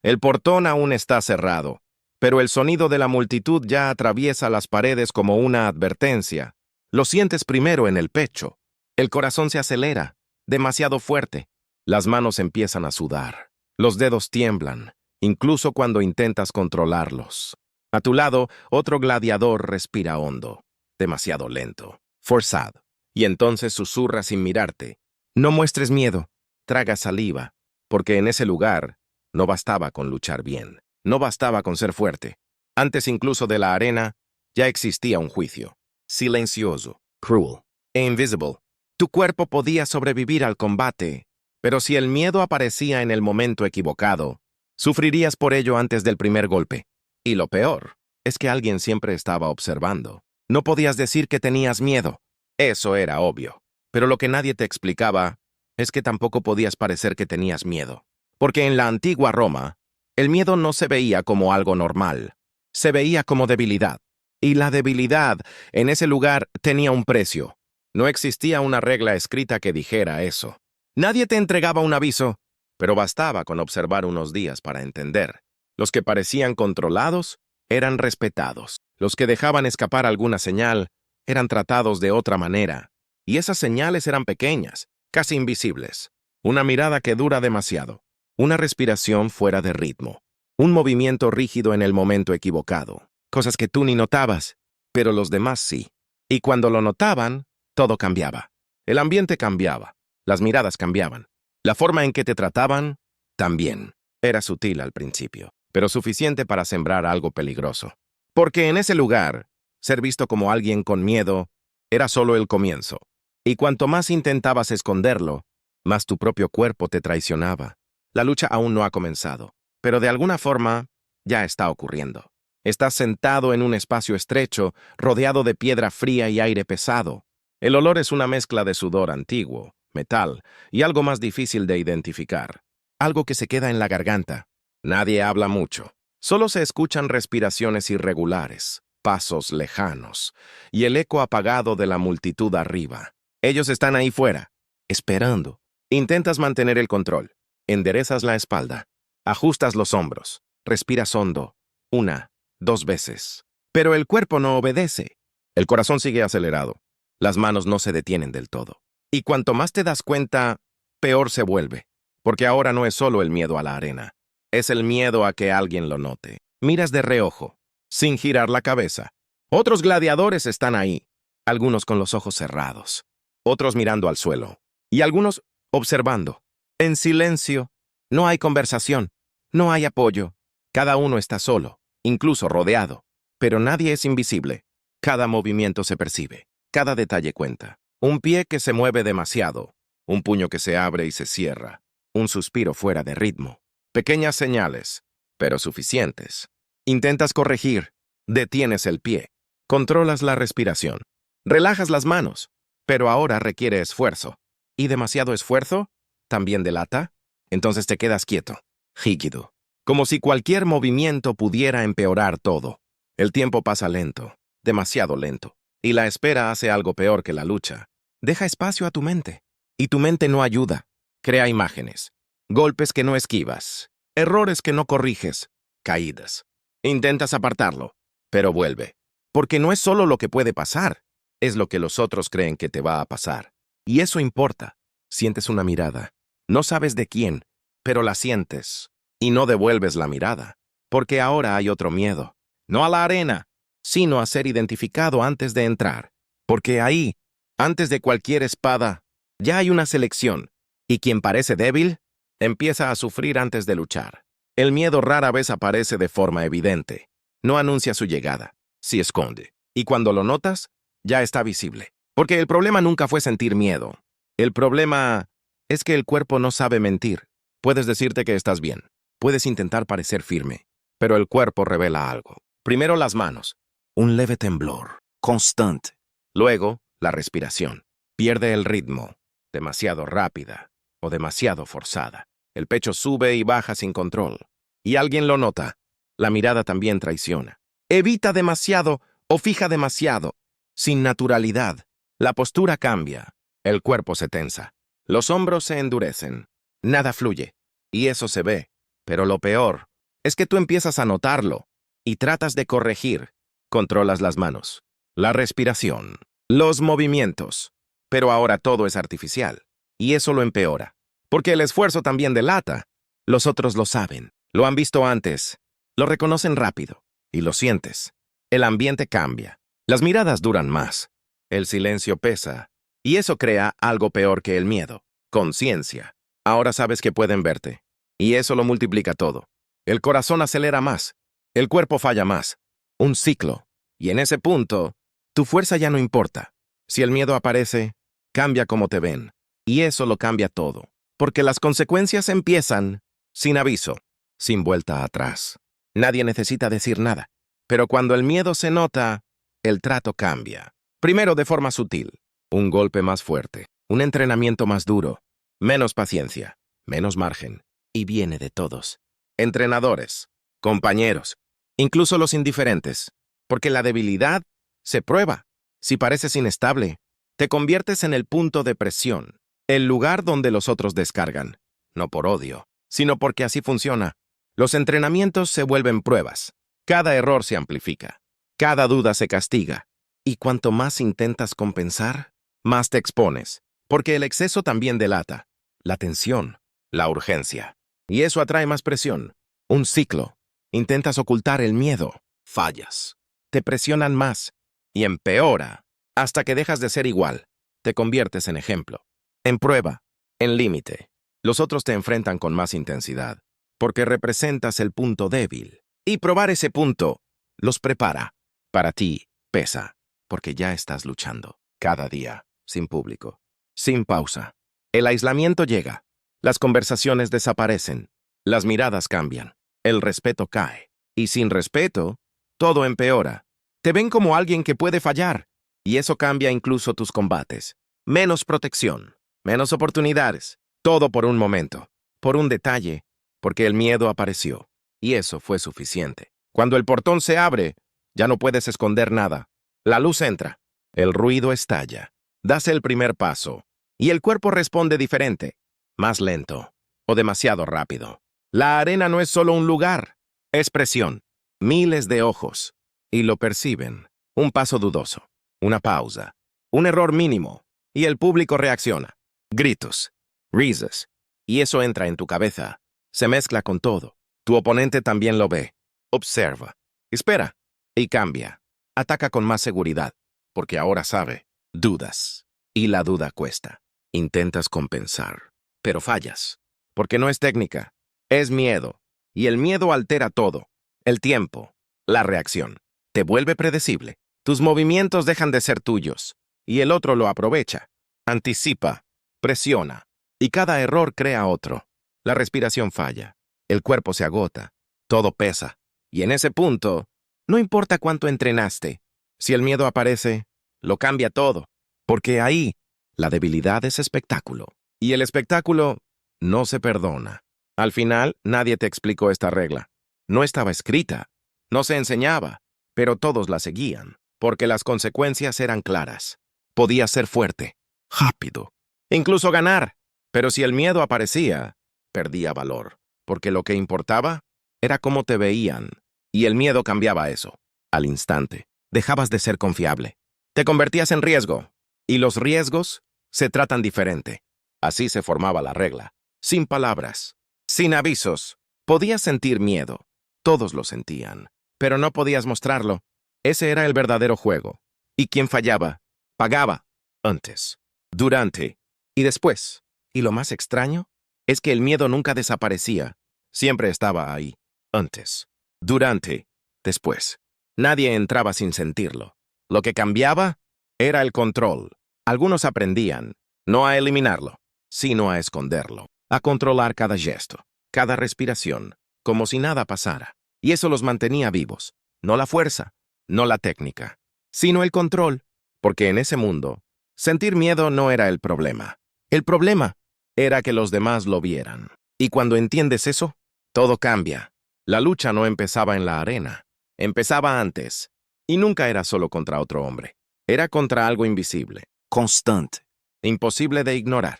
El portón aún está cerrado, pero el sonido de la multitud ya atraviesa las paredes como una advertencia. Lo sientes primero en el pecho. El corazón se acelera, demasiado fuerte. Las manos empiezan a sudar. Los dedos tiemblan, incluso cuando intentas controlarlos. A tu lado, otro gladiador respira hondo, demasiado lento, forzado. Y entonces susurra sin mirarte. No muestres miedo, traga saliva, porque en ese lugar no bastaba con luchar bien, no bastaba con ser fuerte. Antes incluso de la arena, ya existía un juicio. Silencioso, cruel e invisible. Tu cuerpo podía sobrevivir al combate, pero si el miedo aparecía en el momento equivocado, sufrirías por ello antes del primer golpe. Y lo peor es que alguien siempre estaba observando. No podías decir que tenías miedo. Eso era obvio. Pero lo que nadie te explicaba es que tampoco podías parecer que tenías miedo. Porque en la antigua Roma, el miedo no se veía como algo normal. Se veía como debilidad. Y la debilidad en ese lugar tenía un precio. No existía una regla escrita que dijera eso. Nadie te entregaba un aviso, pero bastaba con observar unos días para entender. Los que parecían controlados eran respetados. Los que dejaban escapar alguna señal eran tratados de otra manera. Y esas señales eran pequeñas, casi invisibles. Una mirada que dura demasiado. Una respiración fuera de ritmo. Un movimiento rígido en el momento equivocado. Cosas que tú ni notabas, pero los demás sí. Y cuando lo notaban, todo cambiaba. El ambiente cambiaba. Las miradas cambiaban. La forma en que te trataban, también. Era sutil al principio, pero suficiente para sembrar algo peligroso. Porque en ese lugar, ser visto como alguien con miedo era solo el comienzo. Y cuanto más intentabas esconderlo, más tu propio cuerpo te traicionaba. La lucha aún no ha comenzado, pero de alguna forma ya está ocurriendo. Estás sentado en un espacio estrecho, rodeado de piedra fría y aire pesado. El olor es una mezcla de sudor antiguo, metal y algo más difícil de identificar. Algo que se queda en la garganta. Nadie habla mucho. Solo se escuchan respiraciones irregulares, pasos lejanos y el eco apagado de la multitud arriba. Ellos están ahí fuera, esperando. Intentas mantener el control. Enderezas la espalda. Ajustas los hombros. Respiras hondo. 1, 2 veces. Pero el cuerpo no obedece. El corazón sigue acelerado. Las manos no se detienen del todo. Y cuanto más te das cuenta, peor se vuelve. Porque ahora no es solo el miedo a la arena. Es el miedo a que alguien lo note. Miras de reojo, sin girar la cabeza. Otros gladiadores están ahí. Algunos con los ojos cerrados. Otros mirando al suelo. Y algunos observando. En silencio. No hay conversación. No hay apoyo. Cada uno está solo, incluso rodeado. Pero nadie es invisible. Cada movimiento se percibe. Cada detalle cuenta. Un pie que se mueve demasiado. Un puño que se abre y se cierra. Un suspiro fuera de ritmo. Pequeñas señales, pero suficientes. Intentas corregir. Detienes el pie. Controlas la respiración. Relajas las manos. Pero ahora requiere esfuerzo. ¿Y demasiado esfuerzo? ¿También delata? Entonces te quedas quieto, rígido. Como si cualquier movimiento pudiera empeorar todo. El tiempo pasa lento, demasiado lento. Y la espera hace algo peor que la lucha. Deja espacio a tu mente. Y tu mente no ayuda. Crea imágenes. Golpes que no esquivas. Errores que no corriges. Caídas. Intentas apartarlo, pero vuelve. Porque no es solo lo que puede pasar, es lo que los otros creen que te va a pasar. Y eso importa. Sientes una mirada. No sabes de quién, pero la sientes. Y no devuelves la mirada. Porque ahora hay otro miedo. No a la arena, sino a ser identificado antes de entrar. Porque ahí, antes de cualquier espada, ya hay una selección. Y quien parece débil, empieza a sufrir antes de luchar. El miedo rara vez aparece de forma evidente. No anuncia su llegada, se esconde. Y cuando lo notas, ya está visible. Porque el problema nunca fue sentir miedo. El problema es que el cuerpo no sabe mentir. Puedes decirte que estás bien. Puedes intentar parecer firme. Pero el cuerpo revela algo. Primero las manos. Un leve temblor, constante. Luego, la respiración. Pierde el ritmo. Demasiado rápida o demasiado forzada. El pecho sube y baja sin control. Y alguien lo nota. La mirada también traiciona. Evita demasiado o fija demasiado. Sin naturalidad. La postura cambia. El cuerpo se tensa. Los hombros se endurecen. Nada fluye. Y eso se ve. Pero lo peor Es que tú empiezas a notarlo y tratas de corregir. Controlas las manos, la respiración, los movimientos. Pero ahora todo es artificial. Y eso lo empeora. Porque el esfuerzo también delata. Los otros lo saben, lo han visto antes, lo reconocen rápido y lo sientes. El ambiente cambia. Las miradas duran más. El silencio pesa. Y eso crea algo peor que el miedo. Conciencia. Ahora sabes que pueden verte. Y eso lo multiplica todo. El corazón acelera más. El cuerpo falla más. Un ciclo. Y en ese punto, tu fuerza ya no importa. Si el miedo aparece, cambia cómo te ven. Y eso lo cambia todo. Porque las consecuencias empiezan sin aviso, sin vuelta atrás. Nadie necesita decir nada. Pero cuando el miedo se nota, el trato cambia. Primero de forma sutil. Un golpe más fuerte. Un entrenamiento más duro. Menos paciencia. Menos margen. Y viene de todos. Entrenadores. Compañeros. Incluso los indiferentes. Porque la debilidad se prueba. Si pareces inestable, te conviertes en el punto de presión. El lugar donde los otros descargan. No por odio, sino porque así funciona. Los entrenamientos se vuelven pruebas. Cada error se amplifica. Cada duda se castiga. Y cuanto más intentas compensar, más te expones. Porque el exceso también delata. La tensión, la urgencia. Y eso atrae más presión. Un ciclo. Intentas ocultar el miedo. Fallas. Te presionan más. Y empeora. Hasta que dejas de ser igual. Te conviertes en ejemplo. En prueba. En límite. Los otros te enfrentan con más intensidad. Porque representas el punto débil. Y probar ese punto los prepara. Para ti, pesa. Porque ya estás luchando. Cada día. Sin público. Sin pausa. El aislamiento llega. Las conversaciones desaparecen. Las miradas cambian. El respeto cae. Y sin respeto, todo empeora. Te ven como alguien que puede fallar. Y eso cambia incluso tus combates. Menos protección. Menos oportunidades. Todo por un momento. Por un detalle. Porque el miedo apareció. Y eso fue suficiente. Cuando el portón se abre, ya no puedes esconder nada. La luz entra. El ruido estalla. Das el primer paso. Y el cuerpo responde diferente. Más lento. O demasiado rápido. La arena no es solo un lugar. Es presión. Miles de ojos. Y lo perciben. Un paso dudoso. Una pausa. Un error mínimo. Y el público reacciona. Gritos. Risas. Y eso entra en tu cabeza. Se mezcla con todo. Tu oponente también lo ve. Observa. Espera. Y cambia. Ataca con más seguridad. Porque ahora sabe. Dudas. Y la duda cuesta. Intentas compensar. Pero fallas. Porque no es técnica. Es miedo. Y el miedo altera todo. El tiempo. La reacción. Te vuelve predecible. Tus movimientos dejan de ser tuyos. Y el otro lo aprovecha. Anticipa. Presiona. Y cada error crea otro. La respiración falla. El cuerpo se agota. Todo pesa. Y en ese punto, no importa cuánto entrenaste. Si el miedo aparece, lo cambia todo. Porque ahí, la debilidad es espectáculo. Y el espectáculo no se perdona. Al final, nadie te explicó esta regla. No estaba escrita. No se enseñaba. Pero todos la seguían. Porque las consecuencias eran claras. Podías ser fuerte. Rápido. Incluso ganar. Pero si el miedo aparecía, perdía valor. Porque lo que importaba era cómo te veían. Y el miedo cambiaba eso. Al instante. Dejabas de ser confiable. Te convertías en riesgo. Y los riesgos se tratan diferente. Así se formaba la regla. Sin palabras. Sin avisos. Podías sentir miedo. Todos lo sentían. Pero no podías mostrarlo. Ese era el verdadero juego. Y quien fallaba, pagaba. Antes. Durante. Y después. Y lo más extraño es que el miedo nunca desaparecía. Siempre estaba ahí. Antes. Durante. Después. Nadie entraba sin sentirlo. Lo que cambiaba era el control. Algunos aprendían, no a eliminarlo, sino a esconderlo, a controlar cada gesto, cada respiración, como si nada pasara. Y eso los mantenía vivos. No la fuerza, no la técnica, sino el control. Porque en ese mundo, sentir miedo no era el problema. El problema era que los demás lo vieran. Y cuando entiendes eso, todo cambia. La lucha no empezaba en la arena. Empezaba antes. Y nunca era solo contra otro hombre. Era contra algo invisible, constante, imposible de ignorar.